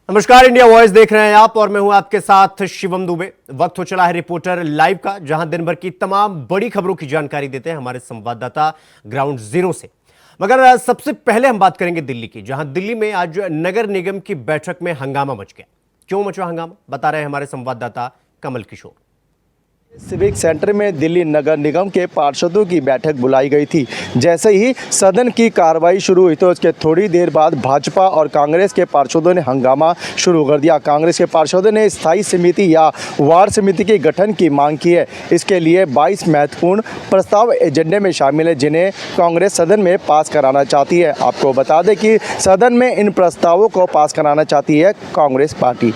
नमस्कार, India voice देख रहे हैं आप और मैं हूं आपके साथ शिवम दुबे। वक्त हो चला है रिपोर्टर लाइव का, जहां दिन भर की तमाम बड़ी खबरों की जानकारी देते हैं हमारे संवाददाता ग्राउंड जीरो से। मगर सबसे पहले हम बात करेंगे दिल्ली की, जहां दिल्ली में आज नगर निगम की बैठक में हंगामा मच गया। क्यों मचा हंगामा, बता रहे हैं हमारे संवाददाता कमल किशोर। सिविक सेंटर में दिल्ली नगर निगम के पार्षदों की बैठक बुलाई गई थी। जैसे ही सदन की कार्रवाई शुरू हुई तो उसके थोड़ी देर बाद भाजपा और कांग्रेस के पार्षदों ने हंगामा शुरू कर दिया। कांग्रेस के पार्षदों ने स्थायी समिति या वार्ड समिति के गठन की मांग की है। इसके लिए 22 महत्वपूर्ण प्रस्ताव एजेंडे में शामिल है, जिन्हें कांग्रेस सदन में पास कराना चाहती है। आपको बता दें कि सदन में इन प्रस्तावों को पास कराना चाहती है कांग्रेस पार्टी।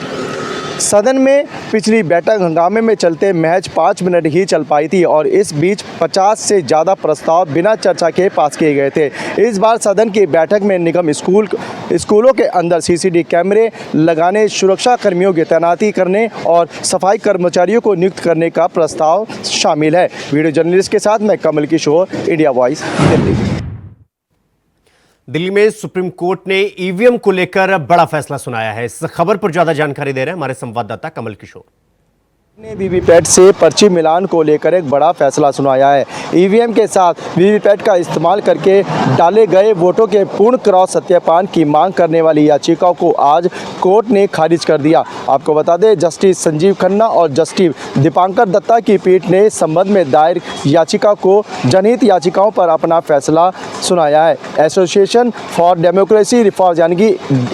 सदन में पिछली बैठक हंगामे में चलते महज 5 मिनट ही चल पाई थी और इस बीच 50 से ज़्यादा प्रस्ताव बिना चर्चा के पास किए गए थे। इस बार सदन की बैठक में निगम स्कूलों के अंदर सीसीटीवी कैमरे लगाने, सुरक्षा कर्मियों की तैनाती करने और सफाई कर्मचारियों को नियुक्त करने का प्रस्ताव शामिल है। वीडियो जर्नलिस्ट के साथ मैं कमल किशोर, इंडिया वॉइस, दिल्ली। दिल्ली में सुप्रीम कोर्ट ने ईवीएम को लेकर बड़ा फैसला सुनाया है। इस खबर पर ज्यादा जानकारी दे रहे हैं हमारे संवाददाता कमल किशोर। ने वीवीपैट से पर्ची मिलान को लेकर एक बड़ा फैसला सुनाया है। ईवीएम के साथ वीवीपैट का इस्तेमाल करके डाले गए वोटों के पूर्ण क्रॉस सत्यापन की मांग करने वाली याचिकाओं को आज कोर्ट ने खारिज कर दिया। आपको बता दें, जस्टिस संजीव खन्ना और जस्टिस दीपांकर दत्ता की पीठ ने इस संबंध में दायर याचिका को जनहित याचिकाओं पर अपना फैसला सुनाया है। एसोसिएशन फॉर डेमोक्रेसी रिफॉर्म यानी कि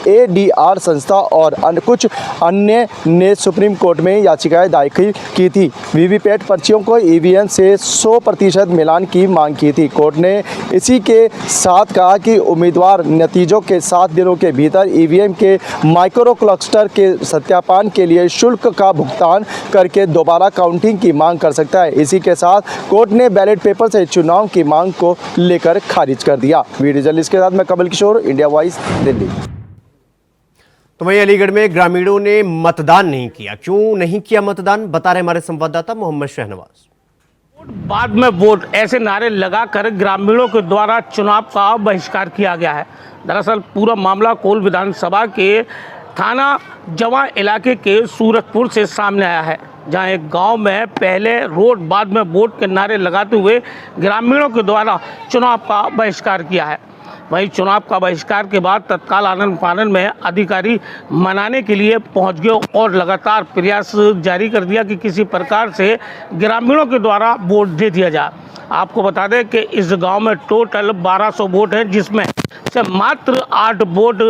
ADR संस्था और कुछ अन्य ने सुप्रीम कोर्ट में याचिकाएं दायर की थी। वीवीपैट पर्चियों को ईवीएम से 100% मिलान की मांग की थी। कोर्ट ने इसी के साथ कहा कि उम्मीदवार नतीजों के 7 दिनों के भीतर ईवीएम के माइक्रो क्लस्टर के सत्यापन के लिए शुल्क का भुगतान करके दोबारा काउंटिंग की मांग कर सकता है। इसी के साथ कोर्ट ने बैलेट पेपर से चुनाव की मांग को लेकर खारिज कर दिया। वीडियो जर्नलिस्ट के साथ मैं कमल किशोर, इंडिया वॉइस, दिल्ली। तो वहीं अलीगढ़ में ग्रामीणों ने मतदान नहीं किया। क्यों नहीं किया मतदान, बता रहे हमारे संवाददाता मोहम्मद शहनवाज। बाद में वोट, ऐसे नारे लगाकर ग्रामीणों के द्वारा चुनाव का बहिष्कार किया गया है। दरअसल पूरा मामला कोल विधानसभा के थाना जवां इलाके के सूरतपुर से सामने आया है, जहां एक गांव में पहले रोड बाद में वोट के नारे लगाते हुए ग्रामीणों के द्वारा चुनाव का बहिष्कार किया है। वहीं चुनाव का बहिष्कार के बाद तत्काल आनन फानन में अधिकारी मनाने के लिए पहुंच गए और लगातार प्रयास जारी कर दिया कि किसी प्रकार से ग्रामीणों के द्वारा वोट दे दिया जाए। आपको बता दें कि इस गांव में टोटल 1200 वोट हैं, जिसमें से मात्र 8 वोट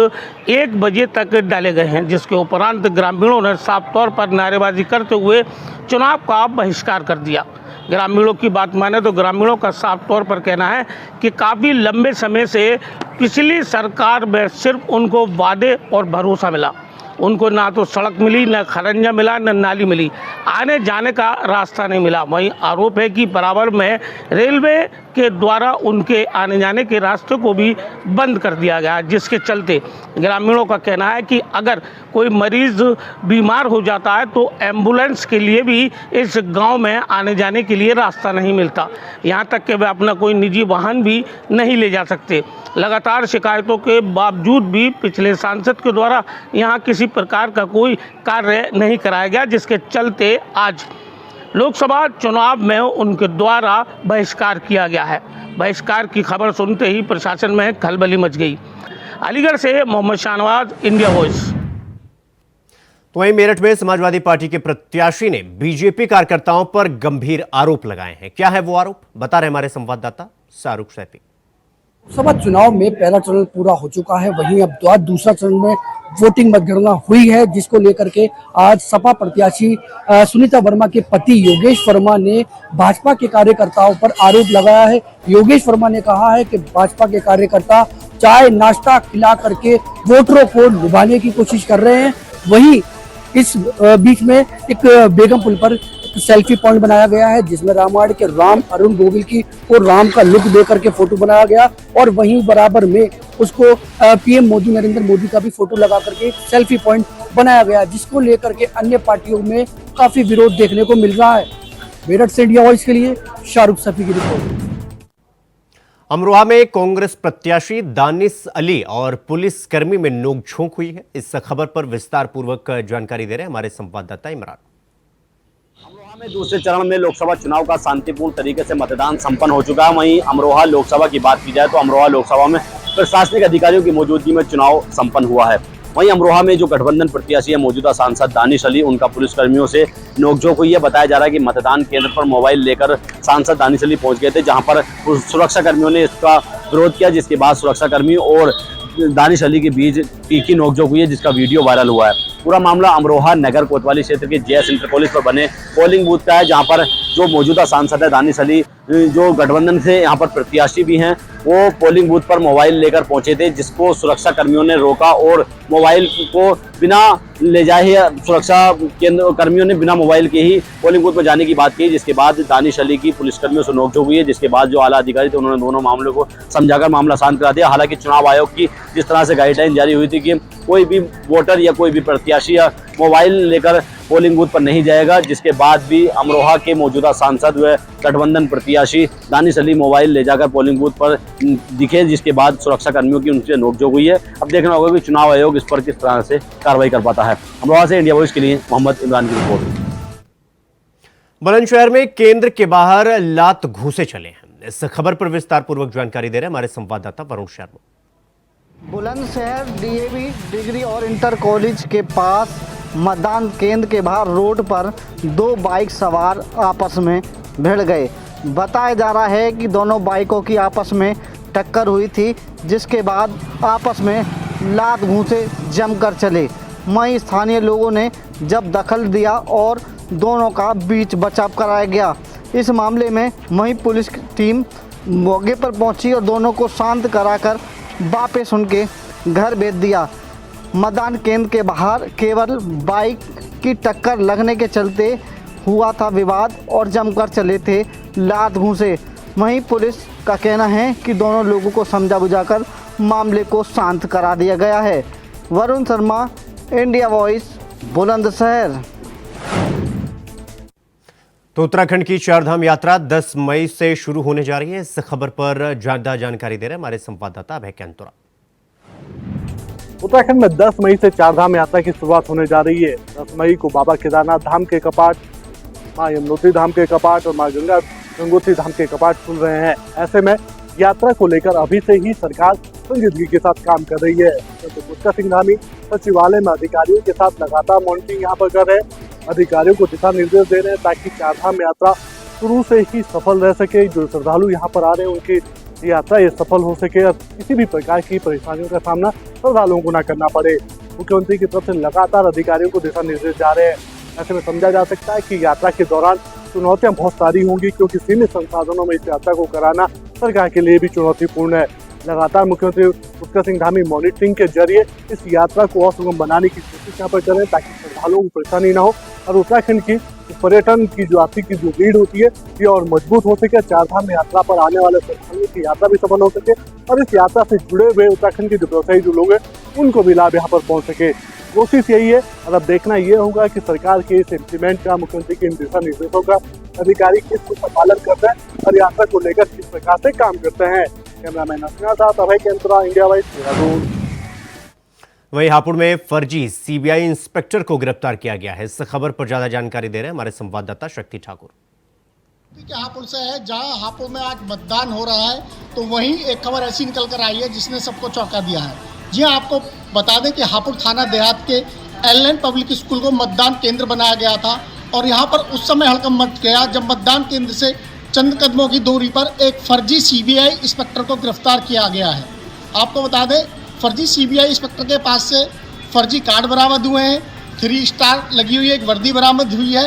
1 बजे तक डाले गए हैं, जिसके उपरांत ग्रामीणों ने साफ तौर पर नारेबाजी करते हुए चुनाव का बहिष्कार कर दिया। ग्रामीणों की बात माने तो ग्रामीणों का साफ तौर पर कहना है कि काफ़ी लंबे समय से पिछली सरकार में सिर्फ उनको वादे और भरोसा मिला। उनको ना तो सड़क मिली, ना खरंजा मिला, ना नाली मिली, आने जाने का रास्ता नहीं मिला। वहीं आरोप है कि बराबर में रेलवे के द्वारा उनके आने जाने के रास्ते को भी बंद कर दिया गया, जिसके चलते ग्रामीणों का कहना है कि अगर कोई मरीज़ बीमार हो जाता है तो एम्बुलेंस के लिए भी इस गांव में आने जाने के लिए रास्ता नहीं मिलता। यहाँ तक कि वे अपना कोई निजी वाहन भी नहीं ले जा सकते। लगातार शिकायतों के बावजूद भी पिछले सांसद के द्वारा यहाँ किसी प्रकार का कोई कार्य नहीं कराया गया, जिसके चलते आज लोकसभा चुनाव में उनके द्वारा बहिष्कार किया गया है। बहिष्कार की खबर सुनते ही प्रशासन में खलबली मच गई। अलीगढ़ से मोहम्मद शहनवाज, इंडिया वॉइस। तो वहीं मेरठ में समाजवादी पार्टी के प्रत्याशी ने बीजेपी कार्यकर्ताओं पर गंभीर आरोप लगाए हैं। क्या है वो आरोप, बता रहे हमारे संवाददाता शाहरुख सैफी। लोकसभा चुनाव में पहला चरण पूरा हो चुका है, वहीं अब दूसरा चरण में वोटिंग मतगणना हुई है, जिसको लेकर के आज सपा प्रत्याशी सुनीता वर्मा के पति योगेश वर्मा ने भाजपा के कार्यकर्ताओं पर आरोप लगाया है। योगेश वर्मा ने कहा है कि भाजपा के कार्यकर्ता चाय नाश्ता खिला करके वोटरों को लुभाने की कोशिश कर रहे हैं। वहीं इस बीच में एक बेगम पुल पर सेल्फी पॉइंट बनाया गया है, जिसमें रामायण के राम अरुण गोविल की और राम का लुक दे करके फोटो बनाया गया और वहीं बराबर में उसको पीएम मोदी नरेंद्र मोदी का भी फोटो लगा करके सेल्फी पॉइंट बनाया गया, जिसको लेकर के अन्य पार्टियों में काफी विरोध देखने को मिल रहा है। मेरठ से इंडिया वॉइस के लिए शाहरुख सफी की रिपोर्ट। अमरोहा में कांग्रेस प्रत्याशी दानिश अली और पुलिस कर्मी में नोकझोंक हुई है। इस खबर पर विस्तार पूर्वक जानकारी दे रहे हैं हमारे संवाददाता इमरान। अमरोहा में दूसरे चरण में लोकसभा चुनाव का शांतिपूर्ण तरीके से मतदान संपन्न हो चुका है। वहीं अमरोहा लोकसभा की बात की जाए तो अमरोहा लोकसभा में प्रशासनिक अधिकारियों की मौजूदगी में चुनाव संपन्न हुआ है। वहीं अमरोहा में जो गठबंधन प्रत्याशी है मौजूदा सांसद दानिश अली, उनका पुलिसकर्मियों से नोकझोंक हुई है। बताया जा रहा है कि मतदान केंद्र पर मोबाइल लेकर सांसद दानिश अली पहुंच गए थे, जहां पर सुरक्षा कर्मियों ने इसका विरोध किया, जिसके बाद सुरक्षा कर्मी और दानिश अली के बीच तीखी नोकझोंक हुई है, जिसका वीडियो वायरल हुआ है। पूरा मामला अमरोहा नगर कोतवाली क्षेत्र के जेएस इंटर कॉलेज पर बने पोलिंग बूथ का है, जहां पर जो मौजूदा सांसद है दानिश अली, जो गठबंधन से यहां पर प्रत्याशी भी हैं, वो पोलिंग बूथ पर मोबाइल लेकर पहुंचे थे, जिसको सुरक्षा कर्मियों ने रोका और मोबाइल को बिना ले जाए सुरक्षा केंद्र कर्मियों ने बिना मोबाइल के ही पोलिंग बूथ पर जाने की बात की, जिसके बाद दानिश अली की पुलिसकर्मियों से नोकझोंक हुई है, जिसके बाद जो आला अधिकारी थे उन्होंने दोनों मामलों को समझाकर मामला शांत करा दिया। हालांकि चुनाव आयोग की जिस तरह से गाइडलाइन जारी हुई थी कि कोई भी वोटर या कोई भी प्रत्याशी या मोबाइल लेकर पोलिंग बूथ पर नहीं जाएगा, जिसके बाद भी अमरोहा के मौजूदा सांसद व गठबंधन प्रत्याशी दानिश अली मोबाइल ले जाकर पोलिंग बूथ पर दिखे, जिसके बाद सुरक्षा कर्मियों की उनसे नोकझोंक हुई है। अब देखना होगा कि चुनाव आयोग इस पर किस तरह से कार्रवाई कर पाता है। अमरोहा से इंडिया वॉइस के लिए मोहम्मद इमरान की रिपोर्ट। बुलंदशहर में केंद्र के बाहर लात घूसे चले हैं। इस खबर पर विस्तार पूर्वक जानकारी दे रहे हैं हमारे संवाददाता वरुण शर्मा। बुलंदशहर डीएवी डिग्री और इंटर कॉलेज के पास मतदान केंद्र के बाहर रोड पर दो बाइक सवार आपस में भिड़ गए। बताया जा रहा है कि दोनों बाइकों की आपस में टक्कर हुई थी, जिसके बाद आपस में लात घूंसे जमकर चले। वहीं स्थानीय लोगों ने जब दखल दिया और दोनों का बीच बचाव कराया गया। इस मामले में वहीं पुलिस टीम मौके पर पहुंची और दोनों को शांत कराकर वापस उनके घर भेज दिया। मतदान केंद्र के बाहर केवल बाइक की टक्कर लगने के चलते हुआ था विवाद और जमकर चले थे लात घूंसे। वहीं पुलिस का कहना है कि दोनों लोगों को समझा बुझाकर मामले को शांत करा दिया गया है। Varun Sharma, India voice, Bulandshahr. तो उत्तराखंड की चारधाम यात्रा 10 मई से शुरू होने जा रही है। इस खबर पर ज्यादा जानकारी दे रहे हैं हमारे संवाददाता अभय कैंतुरा। उत्तराखंड में 10 मई से चारधाम यात्रा की शुरुआत होने जा रही है। 10 मई को बाबा केदारनाथ धाम के कपाट, मां यमुनोत्री धाम के कपाट और मां गंगोत्री धाम के कपाट खुल रहे हैं। ऐसे में यात्रा को लेकर अभी से ही सरकार संजीदगी के साथ काम कर रही है। तो गुप्ता सिंह धामी सचिवालय में अधिकारियों के साथ लगातार मॉनिटरिंग यहाँ पर कर रहे हैं, अधिकारियों को दिशा निर्देश दे रहे हैं ताकि चारधाम यात्रा शुरू से ही सफल रह सके। जो श्रद्धालु यहाँ पर आ रहे हैं उनकी यात्रा ये सफल हो सके और किसी भी प्रकार की परेशानियों का सामना श्रद्धालुओं को न करना पड़े। मुख्यमंत्री की तरफ से लगातार अधिकारियों को दिशा निर्देश जा रहे हैं। ऐसे में समझा जा सकता है कि यात्रा के दौरान चुनौतियां बहुत सारी होंगी, क्योंकि सीमित संसाधनों में इस यात्रा को कराना सरकार के लिए भी चुनौतीपूर्ण है। लगातार मुख्यमंत्री गुप्ता सिंह धामी मॉनिटरिंग के जरिए इस यात्रा को और सुगम बनाने की कोशिश यहाँ पर कर रहे हैं ताकि श्रद्धालुओं को परेशानी न हो और उत्तराखंड की पर्यटन की जो आर्थिक की जो भीड़ होती है ये और मजबूत हो सके। चारधाम यात्रा पर आने वाले श्रद्धालुओं की यात्रा भी सफल हो सके और इस यात्रा से जुड़े हुए उत्तराखंड के जो व्यवसायी जो लोग हैं उनको भी लाभ यहाँ पर पहुँच सके। कोशिश यही है और अब देखना ये होगा कि सरकार के इस इम्प्लीमेंट का, मुख्यमंत्री के इन दिशा निर्देशों का अधिकारी किस का पालन करते हैं और यात्रा को लेकर किस प्रकार से काम करते हैं। कैमरामैन असना साथ अभय केंतुरा, इंडिया वाइज, देहरादून। वहीं हापुड़ में फर्जी सीबीआई इंस्पेक्टर को गिरफ्तार किया गया है। इस खबर पर ज्यादा जानकारी दे रहे हैं हमारे संवाददाता शक्ति ठाकुर। हापुड़ से है, जहां हापुड़ में आज मतदान हो रहा है, तो वहीं एक खबर ऐसी निकल कर आई है जिसने सबको चौंका दिया है। जी हाँ, आपको बता दें कि हापुड़ थाना देहात के एलएन पब्लिक स्कूल को मतदान केंद्र बनाया गया था और यहाँ पर उस समय हड़कंप मच गया जब मतदान केंद्र से चंद कदमों की दूरी पर एक फर्जी सीबीआई इंस्पेक्टर को गिरफ्तार किया गया है। आपको बता दें, फर्जी सीबीआई इंस्पेक्टर के पास से फर्जी कार्ड बरामद हुए हैं, 3 स्टार लगी हुई एक वर्दी बरामद हुई है,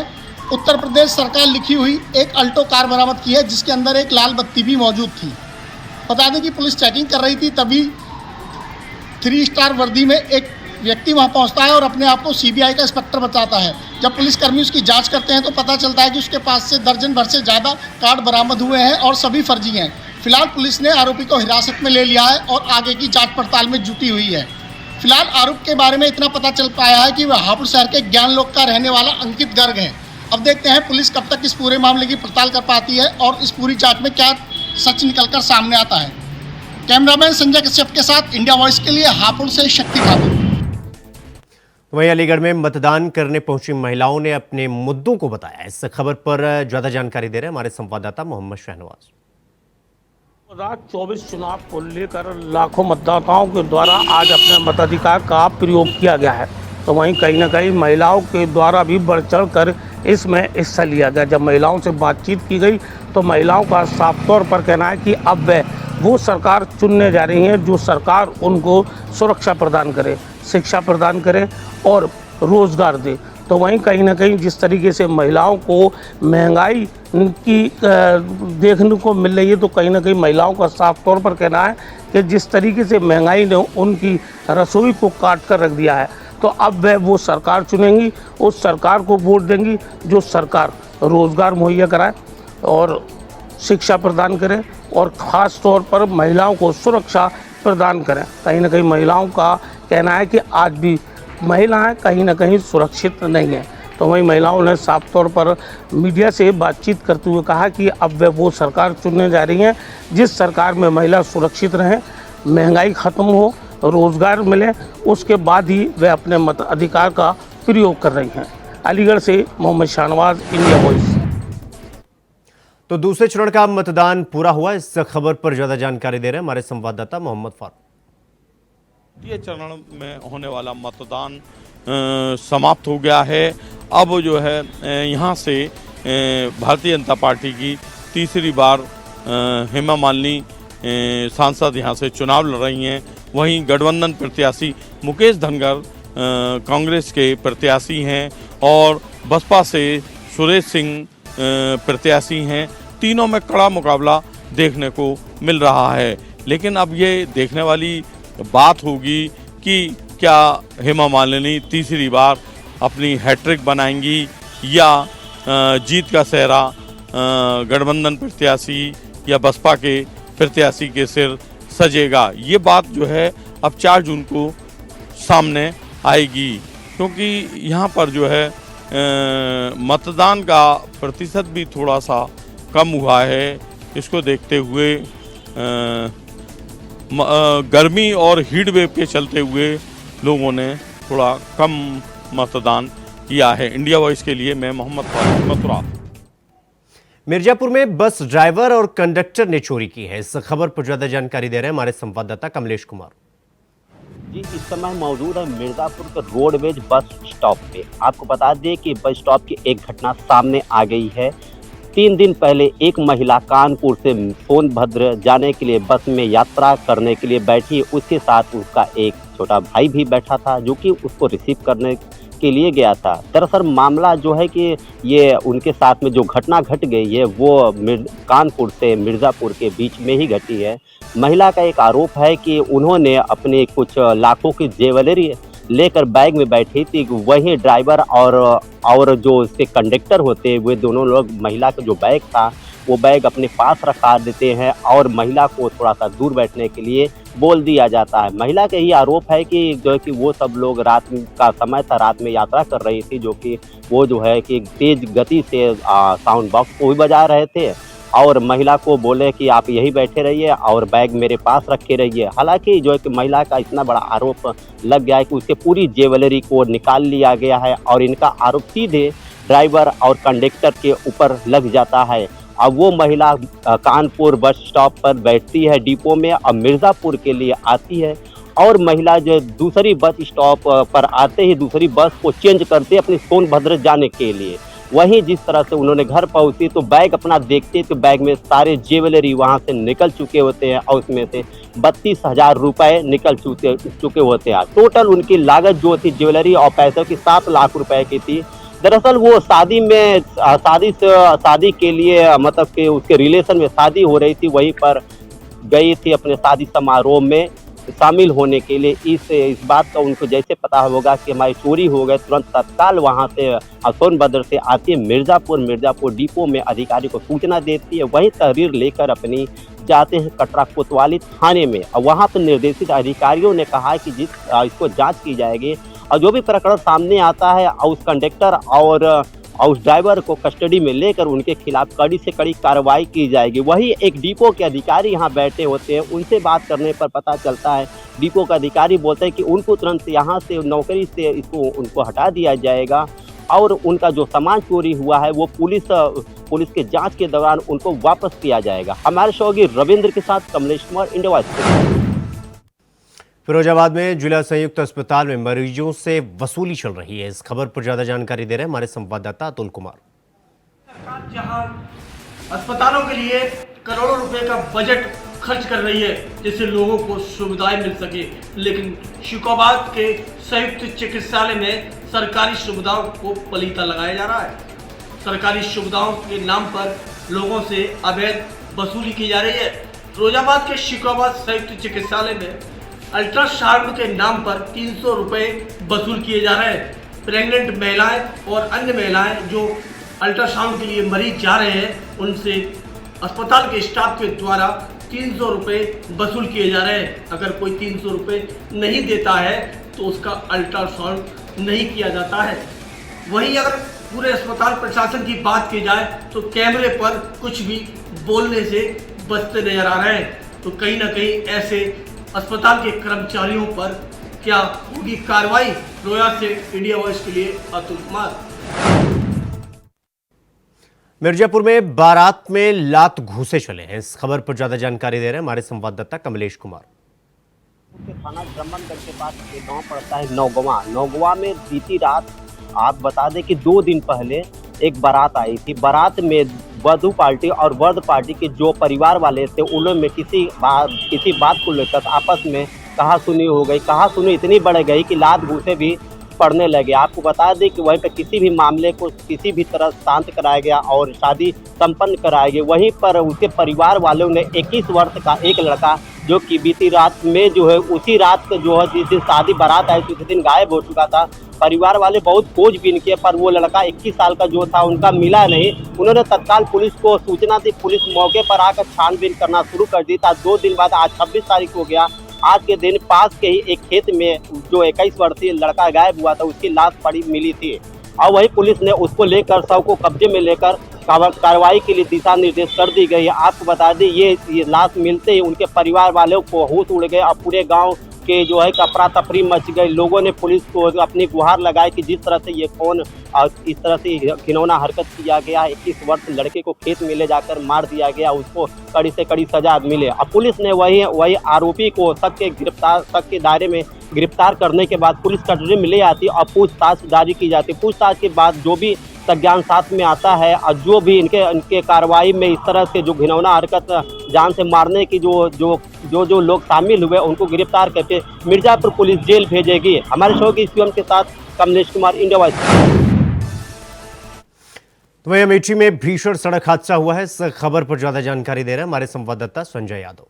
उत्तर प्रदेश सरकार लिखी हुई एक अल्टो कार बरामद की है जिसके अंदर एक लाल बत्ती भी मौजूद थी। बता दें कि पुलिस चेकिंग कर रही थी, तभी 3 स्टार वर्दी में एक व्यक्ति वहां पहुंचता है और अपने आप को सीबीआई का इंस्पेक्टर बताता है। जब पुलिसकर्मी उसकी जांच करते हैं तो पता चलता है कि उसके पास से दर्जन भर से ज़्यादा कार्ड बरामद हुए हैं और सभी फर्जी हैं। फिलहाल पुलिस ने आरोपी को हिरासत में ले लिया है और आगे की जांच पड़ताल में जुटी हुई है। फिलहाल आरोप के बारे में इतना पता चल पाया है कि वह हापुड़ शहर के ज्ञान लोक का रहने वाला अंकित गर्ग है। अब देखते हैं पुलिस कब तक इस पूरे मामले की पड़ताल कर पाती है और इस पूरी जांच में क्या सच निकलकर सामने आता है। कैमरामैन संजय कश्यप के साथ इंडिया वॉइस के लिए हापुड़ से शक्ति खातून। वहीं अलीगढ़ में मतदान करने पहुंची महिलाओं ने अपने मुद्दों को बताया। इस खबर पर ज्यादा जानकारी दे रहे हैं हमारे संवाददाता मोहम्मद शहनवाज। 2024 चुनाव को लेकर लाखों मतदाताओं के द्वारा आज अपने मताधिकार का प्रयोग किया गया है, तो वहीं कहीं ना कहीं महिलाओं के द्वारा भी बढ़ चढ़ कर इसमें हिस्सा लिया गया। जब महिलाओं से बातचीत की गई तो महिलाओं का साफ तौर पर कहना है कि अब वो सरकार चुनने जा रही है जो सरकार उनको सुरक्षा प्रदान करे, शिक्षा प्रदान करे और रोजगार दे। तो वहीं कहीं ना कहीं जिस तरीके से महिलाओं को महंगाई की देखने को मिल रही है, तो कहीं ना कहीं महिलाओं का साफ तौर पर कहना है कि जिस तरीके से महंगाई ने उनकी रसोई को काट कर रख दिया है, तो अब वो सरकार चुनेंगी, उस सरकार को वोट देंगी जो सरकार रोजगार मुहैया कराए और शिक्षा प्रदान करे और ख़ास तौर पर महिलाओं को सुरक्षा प्रदान करें। कहीं ना कहीं महिलाओं का कहना है कि आज भी महिलाएं कहीं ना कहीं सुरक्षित नहीं हैं। तो वहीं महिलाओं ने साफ तौर पर मीडिया से बातचीत करते हुए कहा कि अब वे वो सरकार चुनने जा रही हैं जिस सरकार में महिला सुरक्षित रहें, महंगाई ख़त्म हो, रोज़गार मिले, उसके बाद ही वे अपने मताधिकार का प्रयोग कर रही हैं। अलीगढ़ से मोहम्मद शाहनवाज, इंडिया वॉइस। तो दूसरे चरण का मतदान पूरा हुआ। इस खबर पर ज्यादा जानकारी दे रहे हैं हमारे संवाददाता मोहम्मद फारूक। द्वितीय चरण में होने वाला मतदान समाप्त हो गया है। अब जो है यहाँ से भारतीय जनता पार्टी की तीसरी बार हेमा मालिनी सांसद यहाँ से चुनाव लड़ रही हैं। वहीं गठबंधन प्रत्याशी मुकेश धनगर कांग्रेस के प्रत्याशी हैं और बसपा से सुरेश सिंह प्रत्याशी हैं। तीनों में कड़ा मुकाबला देखने को मिल रहा है, लेकिन अब ये देखने वाली बात होगी कि क्या हेमा मालिनी तीसरी बार अपनी हैट्रिक बनाएंगी या जीत का सेहरा गठबंधन प्रत्याशी या बसपा के प्रत्याशी के सिर सजेगा। ये बात जो है अब 4 जून को सामने आएगी, क्योंकि यहाँ पर जो है मतदान का प्रतिशत भी थोड़ा सा कम हुआ है। इसको देखते हुए गर्मी और हीट वेव के चलते हुए लोगों ने थोड़ा कम मतदान किया है। इंडिया वॉइस के लिए मैं मोहम्मद फारूक, मथुरा। मिर्जापुर में बस ड्राइवर और कंडक्टर ने चोरी की है। इस खबर पर ज्यादा जानकारी दे रहे हैं हमारे संवाददाता कमलेश कुमार। जी, इस समय मौजूद है मिर्जापुर के रोडवेज बस स्टॉप पे। आपको बता दें कि बस स्टॉप की एक घटना सामने आ गई है। 3 दिन पहले एक महिला कानपुर से सोनभद्र जाने के लिए बस में यात्रा करने के लिए बैठी। उसके साथ उसका एक छोटा भाई भी बैठा था जो कि उसको रिसीव करने के लिए गया था। दरअसल मामला जो है कि ये उनके साथ में जो घटना घट गई है वो कानपुर से मिर्ज़ापुर के बीच में ही घटी है। महिला का एक आरोप है कि उन्होंने अपने कुछ लाखों की ज्वेलरी लेकर बैग में बैठी थी। वहीं ड्राइवर और जो उसके कंडक्टर होते वे दोनों लोग महिला का जो बैग था वो बैग अपने पास रखा देते हैं और महिला को थोड़ा सा दूर बैठने के लिए बोल दिया जाता है। महिला का ही आरोप है कि जो है कि वो सब लोग रात का समय था, रात में यात्रा कर रही थी, जो कि वो जो है कि तेज़ गति से साउंड बॉक्स को भी बजा रहे थे और महिला को बोले कि आप यहीं बैठे रहिए और बैग मेरे पास रखे रहिए। हालांकि जो है कि महिला का इतना बड़ा आरोप लग गया है कि उसके पूरी ज्वेलरी को निकाल लिया गया है और इनका आरोप सीधे ड्राइवर और कंडक्टर के ऊपर लग जाता है। अब वो महिला कानपुर बस स्टॉप पर बैठती है डिपो में और मिर्ज़ापुर के लिए आती है और महिला जो दूसरी बस स्टॉप पर आते ही दूसरी बस को चेंज करते अपनी सोनभद्र जाने के लिए। वहीं जिस तरह से उन्होंने घर पहुंची तो बैग अपना देखते तो बैग में सारे ज्वेलरी वहां से निकल चुके होते हैं और उसमें से 32,000 रुपये निकल चुके होते हैं। टोटल उनकी लागत जो थी ज्वेलरी और पैसों की 7 लाख रुपए की थी। दरअसल वो शादी के लिए मतलब कि उसके रिलेशन में शादी हो रही थी, वहीं पर गई थी अपने शादी समारोह में शामिल होने के लिए। इस बात का उनको जैसे पता होगा कि हमारी चोरी हो गई, तुरंत तत्काल वहां से सोनभद्र से आती है मिर्ज़ापुर डिपो में अधिकारी को सूचना देती है। वही तहरीर लेकर अपनी जाते हैं कटरा कोतवाली थाने में और वहां पर निर्देशित अधिकारियों ने कहा कि इसको जांच की जाएगी और जो भी प्रकरण सामने आता है उस कंडक्टर और और उस ड्राइवर को कस्टडी में लेकर उनके खिलाफ कड़ी से कड़ी कार्रवाई की जाएगी। वही एक डिपो के अधिकारी यहाँ बैठे होते हैं, उनसे बात करने पर पता चलता है डिपो का अधिकारी बोलते हैं कि उनको तुरंत यहाँ से नौकरी से उनको हटा दिया जाएगा और उनका जो सामान चोरी हुआ है वो पुलिस के जांच के दौरान उनको वापस किया जाएगा। हमारे सहयोगी रविंद्र के साथ कमलेश कुमार, इंडिया वॉइस। फिरोजाबाद में जिला संयुक्त अस्पताल में मरीजों से वसूली चल रही है। इस खबर पर ज्यादा जानकारी दे रहे हैं हमारे संवाददाता अतुल कुमार। सरकार जहां अस्पतालों के लिए करोड़ों रुपए का बजट खर्च कर रही है जिससे लोगों को सुविधाएं मिल सके, लेकिन शिकोबाद के संयुक्त चिकित्सालय में सरकारी सुविधाओं को पलीता लगाया जा रहा है। सरकारी सुविधाओं के नाम पर लोगों से अवैध वसूली की जा रही है। फिरोजाबाद के शिकोबाद संयुक्त चिकित्सालय में अल्ट्रासाउंड के नाम पर 300 रुपये वसूल किए जा रहे हैं। प्रेग्नेंट महिलाएं और अन्य महिलाएं जो अल्ट्रासाउंड के लिए मरीज जा रहे हैं उनसे अस्पताल के स्टाफ के द्वारा 300 रुपये वसूल किए जा रहे हैं। अगर कोई 300 रुपये नहीं देता है तो उसका अल्ट्रासाउंड नहीं किया जाता है। वहीं अगर पूरे अस्पताल प्रशासन की बात की जाए तो कैमरे पर कुछ भी बोलने से बचते नजर आ रहे हैं। तो कहीं ना कहीं ऐसे अस्पताल के कर्मचारियों पर क्या होगी कार्रवाई? रोया से इंडिया वॉइस के लिए अतुल कुमार। मिर्जापुर में बारात में लात घूसे चले हैं। इस खबर पर ज्यादा जानकारी दे रहे हैं हमारे संवाददाता कमलेश कुमार। थाना ब्रह्मनगढ़ के पास एक गांव पड़ता है नौगवा में बीती रात आप बता दें कि 2 दिन पहले एक बारात आई थी। बारात में वधू पार्टी और वर्द पार्टी के जो परिवार वाले थे उन्होंने किसी बात को लेकर आपस में कहासुनी हो गई। कहासुनी इतनी बढ़ गई कि लात घूसे भी पड़ने लगे। आपको बता दें कि वहीं पर किसी भी मामले को किसी भी तरह शांत कराया गया और शादी संपन्न कराई गई। वहीं पर उसके परिवार वालों ने 21 वर्ष का एक लड़का जो कि बीती रात में जो है उसी रात को जो है जिस दिन शादी बारात आई थी उसी दिन गायब हो चुका था। परिवार वाले बहुत खोजबीन किए पर वो लड़का 21 साल का जो था उनका मिला नहीं। उन्होंने तत्काल पुलिस को सूचना दी। पुलिस मौके पर आकर छानबीन करना शुरू कर दी था। 2 दिन बाद आज 26 तारीख हो गया। आज के दिन पास के ही एक खेत में जो 21 वर्षीय लड़का गायब हुआ था उसकी लाश पड़ी मिली थी और वही पुलिस ने उसको लेकर शव को कब्जे में लेकर कार्रवाई के लिए दिशा निर्देश कर दी गई है। आपको बता दें ये लाश मिलते ही उनके परिवार वालों को होश उड़ गए और पूरे गांव के जो है अफरा तफरी मच गई। लोगों ने पुलिस को अपनी गुहार लगाई कि जिस तरह से ये कौन और इस तरह से घिनौना हरकत किया गया। 21 वर्ष लड़के को खेत में ले जाकर मार दिया गया, उसको कड़ी से कड़ी सजा मिले। अब पुलिस ने वही आरोपी को शक के दायरे में गिरफ्तार करने के बाद पुलिस कस्टडी में ले आती और पूछताछ जारी की जाती। पूछताछ के बाद जो भी संज्ञान साथ में आता है और जो भी इनके कार्रवाई में इस तरह से जो घिनौना हरकत जान से मारने की जो लोग शामिल हुए उनको गिरफ्तार करके मिर्जापुर पुलिस जेल भेजेगी। हमारे सहयोगी शिवम के साथ कमलेश कुमार, इंडिया वॉइस। तो वही अमेठी में भीषण सड़क हादसा हुआ है। इस खबर पर ज्यादा जानकारी दे रहे हैं हमारे संवाददाता संजय यादव।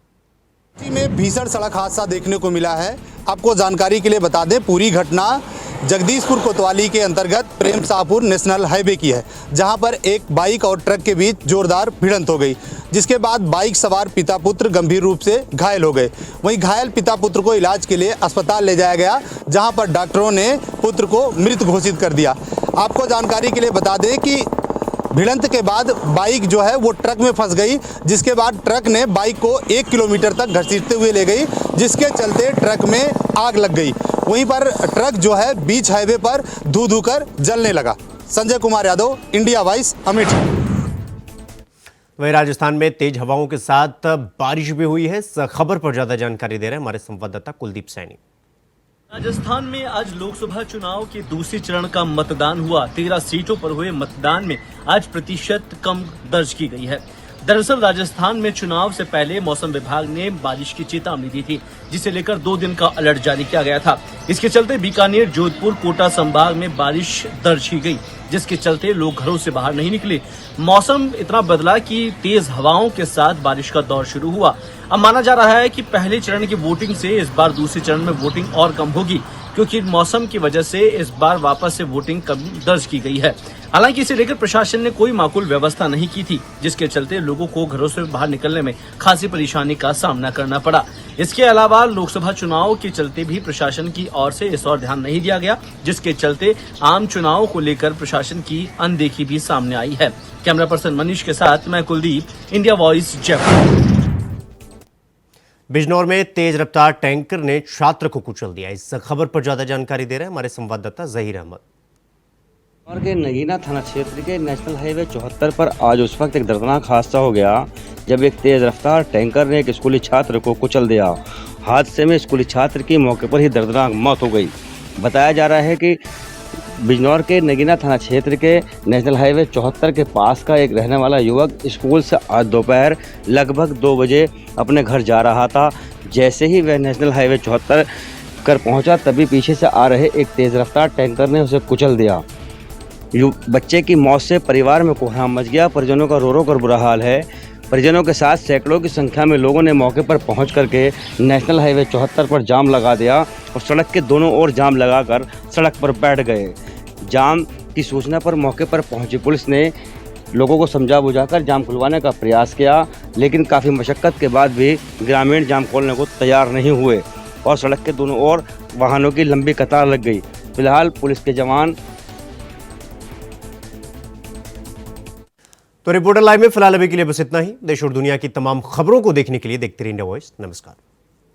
अमेठी में भीषण सड़क हादसा देखने को मिला है। आपको जानकारी के लिए बता दें पूरी घटना जगदीशपुर कोतवाली के अंतर्गत प्रेम शाहपुर नेशनल हाईवे की है, जहां पर एक बाइक और ट्रक के बीच जोरदार भिड़ंत हो गई, जिसके बाद बाइक सवार पिता पुत्र गंभीर रूप से घायल हो गए। वहीं घायल पिता पुत्र को इलाज के लिए अस्पताल ले जाया गया, जहां पर डॉक्टरों ने पुत्र को मृत घोषित कर दिया। आपको जानकारी के लिए बता दें कि भिड़ंत के बाद बाइक जो है वो ट्रक में फंस गई, जिसके बाद ट्रक ने बाइक को 1 किलोमीटर तक घसीटते हुए ले गई, जिसके चलते ट्रक में आग लग गई। वहीं पर ट्रक जो है बीच हाईवे पर धू कर जलने लगा। Sanjay Kumar Yadav, India voice, Amethi. वहीं राजस्थान में तेज हवाओं के साथ बारिश भी हुई है। इस खबर पर ज्यादा जानकारी दे रहे हैं हमारे संवाददाता कुलदीप सैनी। राजस्थान में आज लोकसभा चुनाव के दूसरे चरण का मतदान हुआ। 13 सीटों पर हुए मतदान में आज प्रतिशत कम दर्ज की गई है। दरअसल राजस्थान में चुनाव से पहले मौसम विभाग ने बारिश की चेतावनी दी थी, जिसे लेकर 2 दिन का अलर्ट जारी किया गया था। इसके चलते बीकानेर, जोधपुर, कोटा संभाग में बारिश दर्ज की गई, जिसके चलते लोग घरों से बाहर नहीं निकले। मौसम इतना बदला कि तेज हवाओं के साथ बारिश का दौर शुरू हुआ। अब माना जा रहा है कि पहले चरण की वोटिंग से इस बार दूसरे चरण में वोटिंग और कम होगी, क्योंकि मौसम की वजह से इस बार वापस से वोटिंग कम दर्ज की गई है। हालांकि इसे लेकर प्रशासन ने कोई माकूल व्यवस्था नहीं की थी, जिसके चलते लोगों को घरों से बाहर निकलने में खासी परेशानी का सामना करना पड़ा। इसके अलावा लोकसभा चुनाव के चलते भी प्रशासन की ओर से इस ओर ध्यान नहीं दिया गया, जिसके चलते आम चुनाव को लेकर प्रशासन की अनदेखी भी सामने आई है। कैमरा पर्सन मनीष के साथ मैं कुलदीप, इंडिया वॉइस, जयपुर। बिजनौर में तेज रफ्तार टैंकर ने छात्र को कुचल दिया। इस खबर पर ज्यादा जानकारी दे रहे हैं हमारे संवाददाता जहीर अहमद। बिजनौर के नगीना थाना क्षेत्र के नेशनल हाईवे 74 पर आज उस वक्त एक दर्दनाक हादसा हो गया जब एक तेज रफ्तार टैंकर ने एक स्कूली छात्र को कुचल दिया। हादसे में स्कूली छात्र की मौके पर ही दर्दनाक मौत हो गई। बताया जा रहा है कि बिजनौर के नगीना थाना क्षेत्र के नेशनल हाईवे 74 के पास का एक रहने वाला युवक स्कूल से आज दोपहर लगभग 2 बजे अपने घर जा रहा था। जैसे ही वह नेशनल हाईवे 74 कर पहुंचा, तभी पीछे से आ रहे एक तेज रफ्तार टैंकर ने उसे कुचल दिया। बच्चे की मौत से परिवार में कोहराम मच गया। परिजनों का रो रो कर बुरा हाल है। परिजनों के साथ सैकड़ों की संख्या में लोगों ने मौके पर पहुंच करके नेशनल हाईवे 74 पर जाम लगा दिया और सड़क के दोनों ओर जाम लगाकर सड़क पर बैठ गए। जाम की सूचना पर मौके पर पहुंची पुलिस ने लोगों को समझा बुझाकर जाम खुलवाने का प्रयास किया, लेकिन काफ़ी मशक्क़त के बाद भी ग्रामीण जाम खोलने को तैयार नहीं हुए और सड़क के दोनों ओर वाहनों की लंबी कतार लग गई। फिलहाल पुलिस के जवान तो रिपोर्टर लाइव में फिलहाल अभी के लिए बस इतना ही। देश और दुनिया की तमाम खबरों को देखने के लिए देखते रहिए इंडिया वॉइस। नमस्कार।